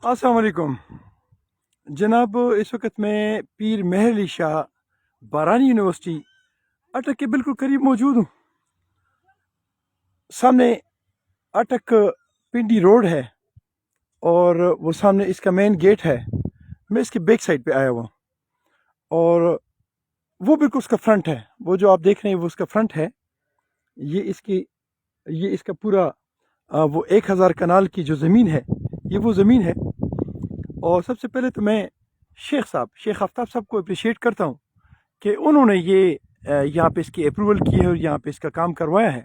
अस्सलाम वालेकुम जनाब। इस वक्त मैं पीर मेहर अली शाह बारानी यूनिवर्सिटी अटक के बिल्कुल करीब मौजूद हूँ। सामने अटक पिंडी रोड है और वो सामने इसका मेन गेट है। मैं इसके बैक साइड पे आया हुआ और वो बिल्कुल उसका फ्रंट है। वो जो आप देख रहे हैं वो उसका फ्रंट है। ये इसका पूरा वो 1000 कनाल की जो ज़मीन है ये वो ज़मीन है। और सबसे पहले तो मैं शेख आफ्ताब साहब को अप्रिशिएट करता हूँ कि उन्होंने ये यहाँ पे इसकी अप्रूवल की है और यहाँ पे इसका काम करवाया है।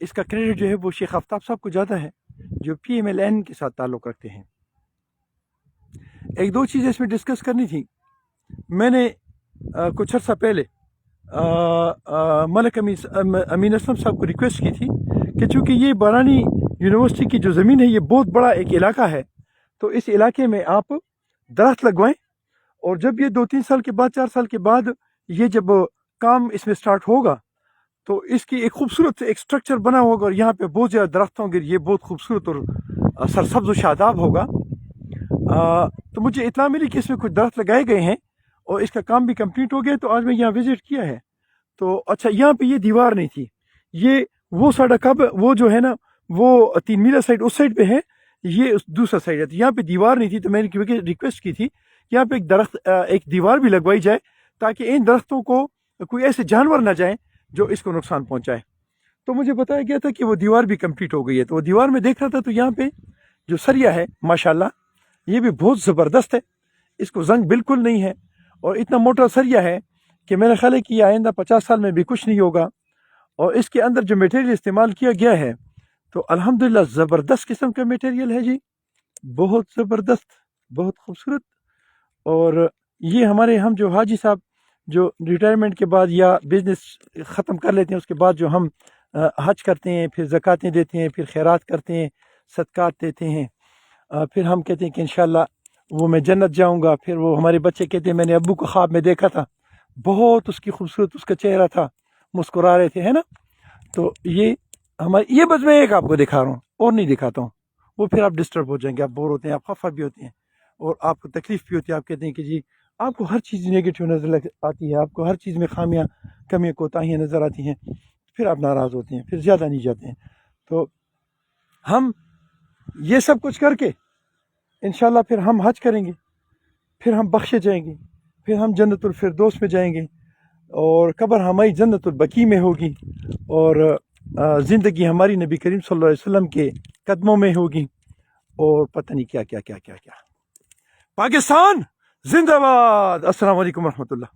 इसका क्रेडिट जो है वो शेख आफ्ताब साहब को ज़्यादा है जो PMLN के साथ ताल्लुक़ रखते हैं। एक दो चीज़ें इसमें डिस्कस करनी थी। मैंने कुछ अर्सा पहले मलिक अमीन असलम साहब को रिक्वेस्ट की थी कि चूँकि ये बारानी यूनिवर्सिटी की जो ज़मीन है ये बहुत बड़ा एक इलाका है, तो इस इलाके में आप दरख्त लगवाएं और जब ये 2-3 साल के बाद 4 साल के बाद ये जब काम इसमें स्टार्ट होगा तो इसकी एक खूबसूरत एक स्ट्रक्चर बना होगा और यहाँ पे बहुत ज़्यादा दरख्त होंगे। ये बहुत खूबसूरत और सरसब्ज़ व शादाब होगा। तो मुझे इत्तला मिली कि इसमें कुछ दरख्त लगाए गए हैं और इसका काम भी कंप्लीट हो गया। तो आज मैं यहाँ विज़िट किया है। तो अच्छा, यहाँ पे ये दीवार नहीं थी, ये वो सड़क अब वो जो है ना वो 3 मीला साइड उस साइड पे है, ये उस दूसरा साइड है। तो यहाँ पे दीवार नहीं थी तो मैंने रिक्वेस्ट की थी यहाँ पे एक दीवार भी लगवाई जाए ताकि इन दरख्तों को कोई ऐसे जानवर ना जाए जो इसको नुकसान पहुँचाए। तो मुझे बताया गया था कि वो दीवार भी कंप्लीट हो गई है। तो वो दीवार में देख रहा था तो यहाँ पे जो सरिया है माशाल्लाह ये भी बहुत ज़बरदस्त है, इसको जंग बिल्कुल नहीं है और इतना मोटा सरिया है कि मेरा ख्याल है कि आइंदा 50 साल में भी कुछ नहीं होगा। और इसके अंदर जो मटेरियल इस्तेमाल किया गया है तो अल्हम्दुलिल्लाह ज़बरदस्त किस्म का मटेरियल है जी, बहुत ज़बरदस्त, बहुत खूबसूरत। और ये हम जो हाजी साहब जो रिटायरमेंट के बाद या बिज़नेस ख़त्म कर लेते हैं उसके बाद जो हम हज करते हैं, फिर ज़कातें देते हैं, फिर खैरात करते हैं, सदक़ात देते हैं, फिर हम कहते हैं कि इंशाअल्लाह वो मैं जन्नत जाऊंगा। फिर वो हमारे बच्चे कहते हैं मैंने अब्बू को ख्वाब में देखा था, बहुत उसकी खूबसूरत उसका चेहरा था, मुस्कुरा रहे थे, है ना। तो ये बस मैं एक आपको दिखा रहा हूँ और नहीं दिखाता हूँ, वो फिर आप डिस्टर्ब हो जाएंगे, आप बोर होते हैं, आप खफा भी होते हैं और आपको तकलीफ़ भी होती है। आप कहते हैं कि जी आपको हर चीज़ नेगेटिव नज़र आती है, आपको हर चीज़ में खामियां कमियां कोताहियाँ नज़र आती हैं, फिर आप नाराज़ होते हैं, फिर ज़्यादा नहीं जाते हैं। तो हम ये सब कुछ करके इंशाल्लाह फिर हम हज करेंगे, फिर हम बख्शे जाएंगे, फिर हम जन्नतुल फिरदौस में जाएंगे और कब्र हमारी जन्नतुल बकी में होगी और ज़िंदगी हमारी नबी करीम सल्लल्लाहु अलैहि वसल्लम के कदमों में होगी और पता नहीं क्या क्या क्या क्या क्या। पाकिस्तान जिंदाबाद। अस्सलाम वालेकुम रहमतुल्लाह।